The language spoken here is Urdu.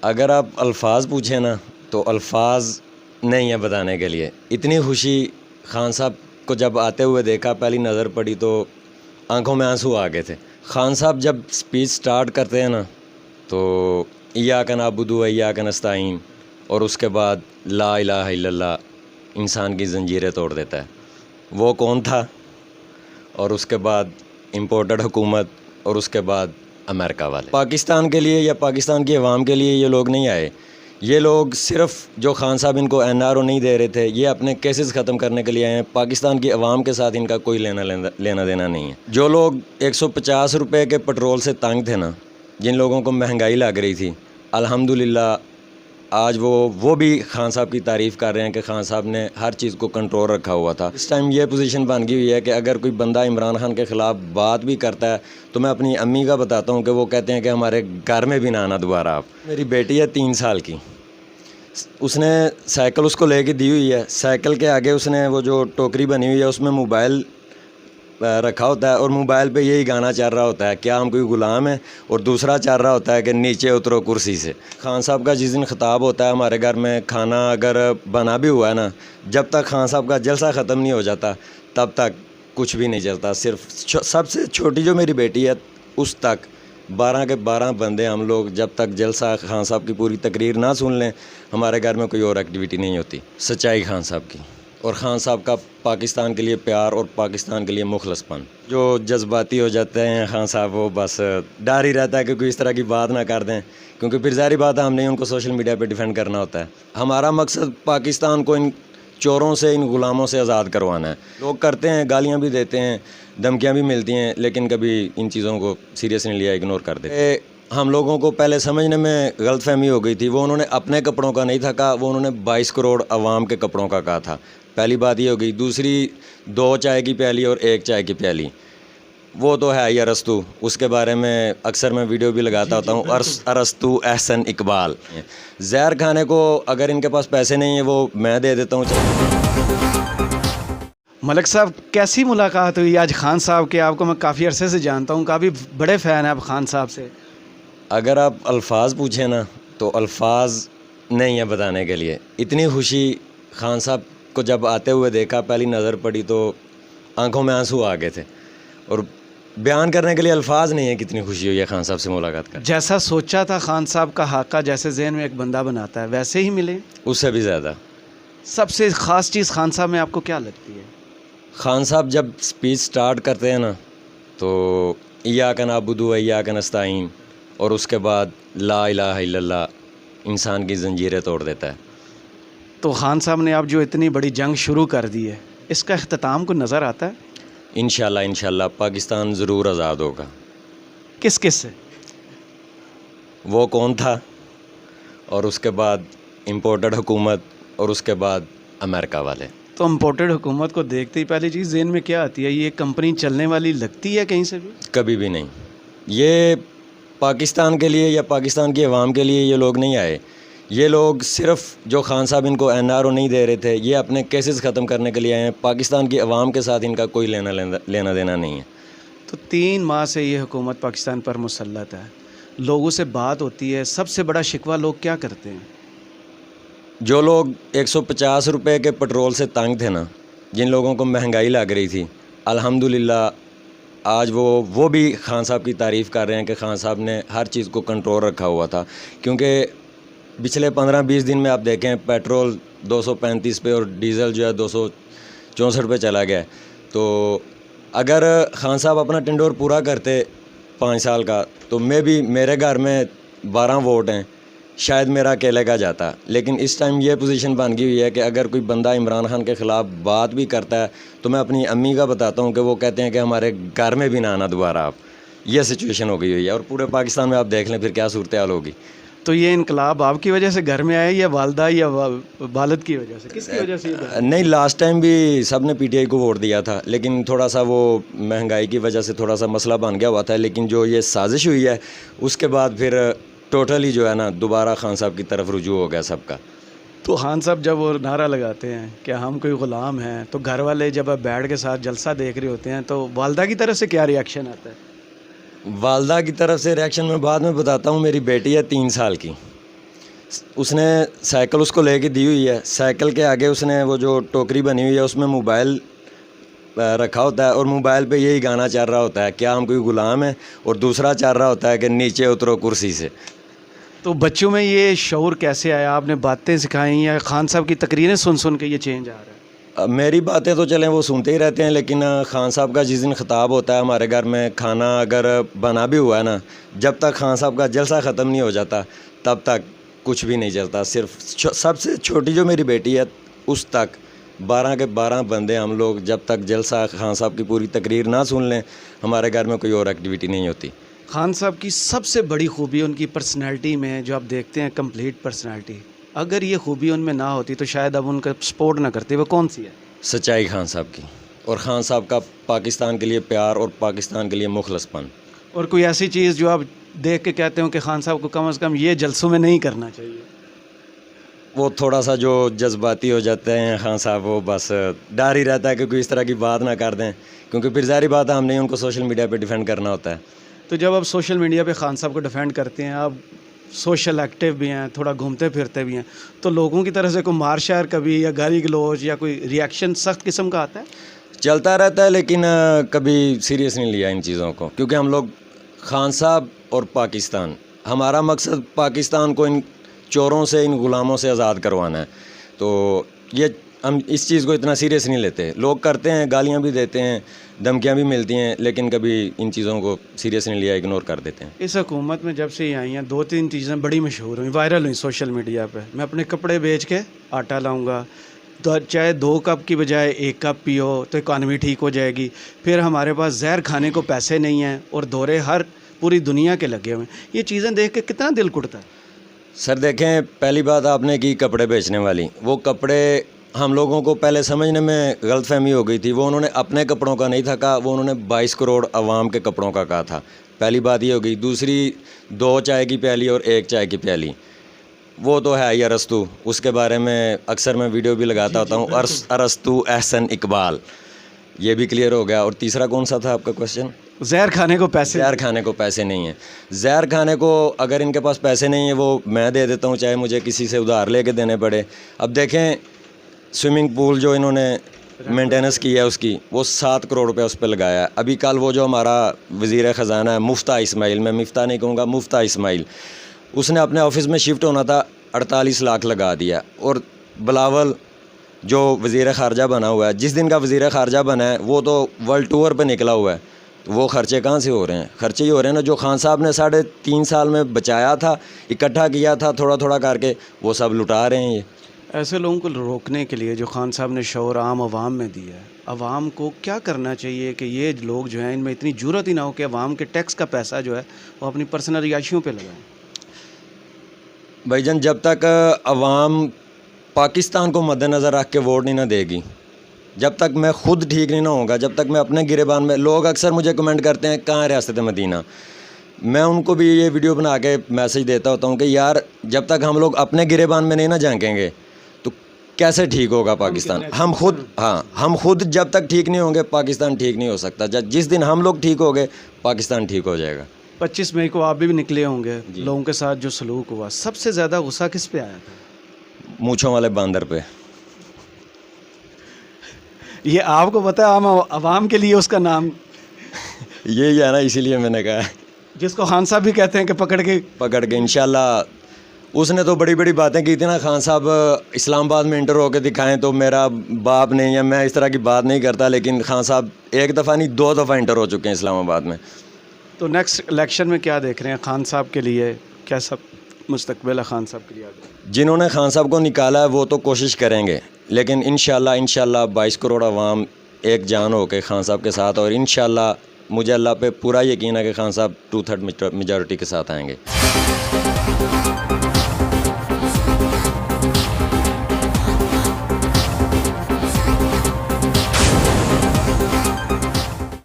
اگر آپ الفاظ پوچھیں نا تو الفاظ نہیں ہیں بتانے کے لیے. اتنی خوشی خان صاحب کو جب آتے ہوئے دیکھا پہلی نظر پڑی تو آنکھوں میں آنسو آ گئے تھے. خان صاحب جب سپیچ سٹارٹ کرتے ہیں نا تو ایاک نعبد و ایاک نستعین اور اس کے بعد لا الہ الا اللہ انسان کی زنجیریں توڑ دیتا ہے. وہ کون تھا؟ اور اس کے بعد امپورٹڈ حکومت اور اس کے بعد امریکہ والے. پاکستان کے لیے یا پاکستان کی عوام کے لیے یہ لوگ نہیں آئے. یہ لوگ صرف جو خان صاحب ان کو این آر او نہیں دے رہے تھے یہ اپنے کیسز ختم کرنے کے لیے آئے ہیں. پاکستان کی عوام کے ساتھ ان کا کوئی لینا دینا نہیں ہے. جو لوگ 150 روپے کے پٹرول سے تنگ تھے نا، جن لوگوں کو مہنگائی لگ رہی تھی، الحمدللہ آج وہ بھی خان صاحب کی تعریف کر رہے ہیں کہ خان صاحب نے ہر چیز کو کنٹرول رکھا ہوا تھا. اس ٹائم یہ پوزیشن بن گئی ہوئی ہے کہ اگر کوئی بندہ عمران خان کے خلاف بات بھی کرتا ہے تو میں اپنی امی کا بتاتا ہوں کہ وہ کہتے ہیں کہ ہمارے گھر میں بھی نہ آنا دوبارہ آپ. میری بیٹی ہے 3 سال کی، اس نے سائیکل اس کو لے کے دی ہوئی ہے. سائیکل کے آگے اس نے وہ جو ٹوکری بنی ہوئی ہے اس میں موبائل رکھا ہوتا ہے اور موبائل پہ یہی گانا چل رہا ہوتا ہے کیا ہم کوئی غلام ہیں، اور دوسرا چل رہا ہوتا ہے کہ نیچے اترو کرسی سے. خان صاحب کا جس دن خطاب ہوتا ہے ہمارے گھر میں کھانا اگر بنا بھی ہوا ہے نا، جب تک خان صاحب کا جلسہ ختم نہیں ہو جاتا تب تک کچھ بھی نہیں چلتا. صرف سب سے چھوٹی جو میری بیٹی ہے اس تک 12 کے 12 بندے ہم لوگ جب تک جلسہ خان صاحب کی پوری تقریر نہ سن لیں ہمارے گھر میں کوئی اور ایکٹیویٹی نہیں ہوتی. سچائی خان صاحب کی اور خان صاحب کا پاکستان کے لیے پیار اور پاکستان کے لیے مخلص پن. جو جذباتی ہو جاتے ہیں خان صاحب وہ بس ڈر ہی رہتا ہے کہ کوئی اس طرح کی بات نہ کر دیں، کیونکہ پھر ظاہری بات ہے ہم نے ان کو سوشل میڈیا پہ ڈیفینڈ کرنا ہوتا ہے. ہمارا مقصد پاکستان کو ان چوروں سے، ان غلاموں سے آزاد کروانا ہے. لوگ کرتے ہیں، گالیاں بھی دیتے ہیں، دھمکیاں بھی ملتی ہیں، لیکن کبھی ان چیزوں کو سیریس نہیں لیا، اگنور کر دیتے. ہم لوگوں کو پہلے سمجھنے میں غلط فہمی ہو گئی تھی. وہ انہوں نے اپنے کپڑوں کا نہیں تھا کہا، وہ انہوں نے 22 کروڑ عوام کے کپڑوں کا کہا تھا. پہلی بات یہ ہو گئی. دوسری 2 چائے کی پیالی اور 1 چائے کی پیالی، وہ تو ہے ہی ارسطو. اس کے بارے میں اکثر میں ویڈیو بھی لگاتا ہوتا ہوں، ارسطو احسن اقبال. زہر کھانے کو اگر ان کے پاس پیسے نہیں ہیں وہ میں دے دیتا ہوں. ملک صاحب کیسی ملاقات ہوئی آج خان صاحب کے؟ آپ کو میں کافی عرصے سے جانتا ہوں، کافی بڑے فین ہیں آپ خان صاحب سے. اگر آپ الفاظ پوچھیں نا تو الفاظ نہیں ہیں بتانے کے لیے. اتنی خوشی خان صاحب کو جب آتے ہوئے دیکھا پہلی نظر پڑی تو آنکھوں میں آنسو آ گئے تھے، اور بیان کرنے کے لیے الفاظ نہیں ہیں کتنی خوشی ہوئی ہے خان صاحب سے ملاقات کر. جیسا سوچا تھا خان صاحب کا خاکہ جیسے ذہن میں ایک بندہ بناتا ہے ویسے ہی ملے؟ اس سے بھی زیادہ. سب سے خاص چیز خان صاحب میں آپ کو کیا لگتی ہے؟ خان صاحب جب سپیچ سٹارٹ کرتے ہیں نا تو ایاک نعبد و ایاک نستعین اور اس کے بعد لا الہ الا اللہ انسان کی زنجیریں توڑ دیتا ہے. تو خان صاحب نے اب جو اتنی بڑی جنگ شروع کر دی ہے اس کا اختتام کو نظر آتا ہے؟ انشاءاللہ پاکستان ضرور آزاد ہوگا. کس کس سے؟ وہ کون تھا اور اس کے بعد امپورٹڈ حکومت اور اس کے بعد امریکہ والے. تو امپورٹڈ حکومت کو دیکھتے ہی پہلی چیز ذہن میں کیا آتی ہے؟ یہ کمپنی چلنے والی لگتی ہے کہیں سے بھی؟ کبھی بھی نہیں. یہ پاکستان کے لیے یا پاکستان کی عوام کے لیے یہ لوگ نہیں آئے. یہ لوگ صرف جو خان صاحب ان کو این آر او نہیں دے رہے تھے یہ اپنے کیسز ختم کرنے کے لیے آئے ہیں. پاکستان کی عوام کے ساتھ ان کا کوئی لینا دینا نہیں ہے. تو 3 ماہ سے یہ حکومت پاکستان پر مسلط ہے، لوگوں سے بات ہوتی ہے، سب سے بڑا شکوہ لوگ کیا کرتے ہیں؟ جو لوگ 150 روپے کے پٹرول سے تنگ تھے نا، جن لوگوں کو مہنگائی لگ رہی تھی، الحمدللہ آج وہ بھی خان صاحب کی تعریف کر رہے ہیں کہ خان صاحب نے ہر چیز کو کنٹرول رکھا ہوا تھا. کیونکہ پچھلے 15-20 دن میں آپ دیکھیں پیٹرول 235 پہ اور ڈیزل جو ہے 264 پہ چلا گیا ہے. تو اگر خان صاحب اپنا ٹنڈور پورا کرتے 5 سال کا تو میرے گھر میں 12 ووٹ ہیں، شاید میرا اکیلے کا جاتا. لیکن اس ٹائم یہ پوزیشن بن گئی ہوئی ہے کہ اگر کوئی بندہ عمران خان کے خلاف بات بھی کرتا ہے تو میں اپنی امی کا بتاتا ہوں کہ وہ کہتے ہیں کہ ہمارے گھر میں بھی نہ آنا دوبارہ آپ. یہ سچویشن ہو گئی ہوئی ہے اور پورے پاکستان میں آپ دیکھ لیں پھر کیا صورتحال ہوگی. تو یہ انقلاب آپ کی وجہ سے گھر میں آئے یا والدہ یا والد کی وجہ سے؟ کس کی وجہ سے؟ نہیں، لاسٹ ٹائم بھی سب نے پی ٹی آئی کو ووٹ دیا تھا، لیکن تھوڑا سا وہ مہنگائی کی وجہ سے تھوڑا سا مسئلہ بن گیا ہوا تھا. لیکن جو یہ سازش ہوئی ہے اس کے بعد پھر ٹوٹلی جو ہے نا دوبارہ خان صاحب کی طرف رجوع ہو گیا سب کا. تو خان صاحب جب وہ نعرہ لگاتے ہیں کہ ہم کوئی غلام ہیں تو گھر والے جب آپ بیٹھ کے ساتھ جلسہ دیکھ رہے ہوتے ہیں تو والدہ کی طرف سے کیا ری ایکشن آتا ہے؟ والدہ کی طرف سے ریاکشن میں بعد میں بتاتا ہوں. میری بیٹی ہے 3 سال کی، اس نے سائیکل اس کو لے کے دی ہوئی ہے, سائیکل کے آگے اس نے وہ جو ٹوکری بنی ہوئی ہے اس میں موبائل رکھا ہوتا ہے, اور موبائل پہ یہی گانا چل رہا ہوتا ہے کیا ہم کوئی غلام ہیں, اور دوسرا چل رہا ہوتا ہے کہ نیچے اترو کرسی سے. تو بچوں میں یہ شعور کیسے آیا؟ آپ نے باتیں سکھائیں یا خان صاحب کی تقریریں سن سن کے یہ چینج آ رہا ہے؟ میری باتیں تو چلیں وہ سنتے ہی رہتے ہیں, لیکن خان صاحب کا جس دن خطاب ہوتا ہے ہمارے گھر میں, کھانا اگر بنا بھی ہوا ہے نا, جب تک خان صاحب کا جلسہ ختم نہیں ہو جاتا تب تک کچھ بھی نہیں چلتا. صرف سب سے چھوٹی جو میری بیٹی ہے اس تک 12 کے 12 بندے ہم لوگ جب تک جلسہ خان صاحب کی پوری تقریر نہ سن لیں ہمارے گھر میں کوئی اور ایکٹیویٹی نہیں ہوتی. خان صاحب کی سب سے بڑی خوبی ان کی پرسنالٹی میں جو آپ دیکھتے ہیں کمپلیٹ پرسنالٹی, اگر یہ خوبی ان میں نہ ہوتی تو شاید اب ان کا سپورٹ نہ کرتے, وہ کون سی ہے؟ سچائی خان صاحب کی, اور خان صاحب کا پاکستان کے لیے پیار اور پاکستان کے لیے مخلص پن. اور کوئی ایسی چیز جو آپ دیکھ کے کہتے ہو کہ خان صاحب کو کم از کم یہ جلسوں میں نہیں کرنا چاہیے؟ وہ تھوڑا سا جو جذباتی ہو جاتے ہیں خان صاحب, وہ بس ڈر ہی رہتا ہے کہ کوئی اس طرح کی بات نہ کر دیں, کیونکہ پھر ظاہری بات ہے ہم نے ان کو سوشل میڈیا پہ ڈیفینڈ کرنا ہوتا ہے. تو جب آپ سوشل میڈیا پہ خان صاحب کو ڈیفینڈ کرتے ہیں, آپ سوشل ایکٹیو بھی ہیں, تھوڑا گھومتے پھرتے بھی ہیں, تو لوگوں کی طرف سے کوئی مار شار کبھی یا گالی گلوچ یا کوئی ریئیکشن سخت قسم کا آتا ہے؟ چلتا رہتا ہے, لیکن کبھی سیریس نہیں لیا ان چیزوں کو, کیونکہ ہم لوگ خان صاحب اور پاکستان, ہمارا مقصد پاکستان کو ان چوروں سے, ان غلاموں سے آزاد کروانا ہے. تو یہ ہم اس چیز کو اتنا سیریس نہیں لیتے. لوگ کرتے ہیں, گالیاں بھی دیتے ہیں, دھمکیاں بھی ملتی ہیں, لیکن کبھی ان چیزوں کو سیریس نہیں لیا, اگنور کر دیتے ہیں. اس حکومت میں جب سے یہ آئی ہیں 2-3 چیزیں بڑی مشہور ہوئیں, وائرل ہوئیں سوشل میڈیا پہ. میں اپنے کپڑے بیچ کے آٹا لاؤں گا, تو چاہے 2 کپ کی بجائے 1 کپ پیو تو اکانومی ٹھیک ہو جائے گی. پھر ہمارے پاس زہر کھانے کو پیسے نہیں ہیں اور دورے ہر پوری دنیا کے لگے ہوئے ہیں. یہ چیزیں دیکھ کے کتنا دل کٹتا ہے. سر دیکھیں, پہلی بات آپ نے کی کپڑے بیچنے والی, وہ کپڑے ہم لوگوں کو پہلے سمجھنے میں غلط فہمی ہو گئی تھی. وہ انہوں نے اپنے کپڑوں کا نہیں تھا کہا, وہ انہوں نے 22 کروڑ عوام کے کپڑوں کا کہا تھا. پہلی بات یہ ہو گئی. دوسری, 2 چائے کی پیالی اور 1 چائے کی پیالی, وہ تو ہے ہی ارسطو, اس کے بارے میں اکثر میں ویڈیو بھی لگاتا ہوتا ہوں, ارسطو احسن اقبال, یہ بھی کلیئر ہو گیا. اور تیسرا کون سا تھا آپ کا کوشچن؟ زہر کھانے کو پیسے, زہر کھانے کو پیسے نہیں ہیں. زہر کھانے کو اگر ان کے پاس پیسے نہیں ہیں وہ میں دے دیتا ہوں, چاہے مجھے کسی سے ادھار لے کے دینے پڑے. اب دیکھیں سوئمنگ پول جو انہوں نے مینٹیننس کی ہے اس کی, وہ 7 کروڑ روپے اس پہ لگایا ہے. ابھی کل وہ جو ہمارا وزیر خزانہ ہے مفتاح اسماعیل, میں مفتاح نہیں کہوں گا, مفتاح اسماعیل, اس نے اپنے آفس میں شفٹ ہونا تھا, 48 لاکھ لگا دیا. اور بلاول جو وزیر خارجہ بنا ہوا ہے, جس دن کا وزیر خارجہ بنا ہے وہ تو ورلڈ ٹور پہ نکلا ہوا ہے, تو وہ خرچے کہاں سے ہو رہے ہیں؟ خرچے ہی ہو رہے ہیں نا جو خان صاحب نے 3.5 سال میں بچایا تھا, اکٹھا کیا تھا تھوڑا تھوڑا کر کے, وہ سب لٹا رہے ہیں. یہ ایسے لوگوں کو روکنے کے لیے جو خان صاحب نے شعور عام عوام میں دیا ہے, عوام کو کیا کرنا چاہیے کہ یہ لوگ جو ہیں ان میں اتنی جرت ہی نہ ہو کہ عوام کے ٹیکس کا پیسہ جو ہے وہ اپنی پرسنل عیاشیوں پہ لگائیں؟ بھائی جان, جب تک عوام پاکستان کو مد نظر رکھ کے ووٹ نہیں نہ دے گی, جب تک میں خود ٹھیک نہیں نہ ہوں گا, جب تک میں اپنے گریبان میں, لوگ اکثر مجھے کمنٹ کرتے ہیں کہاں ہے ریاست مدینہ, میں ان کو بھی یہ ویڈیو بنا کے میسج دیتا ہوتا ہوں کہ یار جب تک ہم لوگ اپنے گریبان میں نہیں نہ جھانکیں گے تو کیسے ٹھیک ہوگا پاکستان؟ ہم خود جب تک ٹھیک نہیں ہوں گے پاکستان ٹھیک نہیں ہو سکتا. جس دن ہم لوگ ٹھیک ہو گئے پاکستان ٹھیک ہو جائے گا. 25 مئی کو آپ بھی نکلے ہوں گے, لوگوں کے ساتھ جو سلوک ہوا, سب سے زیادہ غصہ کس پہ آیا تھا؟ مونچھوں والے باندر پہ. یہ آپ کو پتہ ہے عوام کے لیے اس کا نام یہی ہے نا, اسی لیے میں نے کہا, جس کو خان صاحب بھی کہتے ہیں کہ پکڑ کے انشاءاللہ. اس نے تو بڑی بڑی باتیں کی تھی نا, خان صاحب اسلام آباد میں انٹر ہو کے دکھائیں تو میرا باپ نہیں ہے, میں اس طرح کی بات نہیں کرتا, لیکن خان صاحب 1 دفعہ نہیں 2 دفعہ انٹر ہو چکے ہیں اسلام آباد میں. تو نیکسٹ الیکشن میں کیا دیکھ رہے ہیں خان صاحب کے لیے, کیسا مستقبل ہے خان صاحب کے لیے؟ جنہوں نے خان صاحب کو نکالا ہے وہ تو کوشش کریں گے, لیکن انشاءاللہ 22 کروڑ عوام ایک جان ہو کے خان صاحب کے ساتھ, اور انشاءاللہ مجھے اللہ پہ پورا یقین ہے کہ خان صاحب 2/3 میجورٹی کے ساتھ آئیں گے.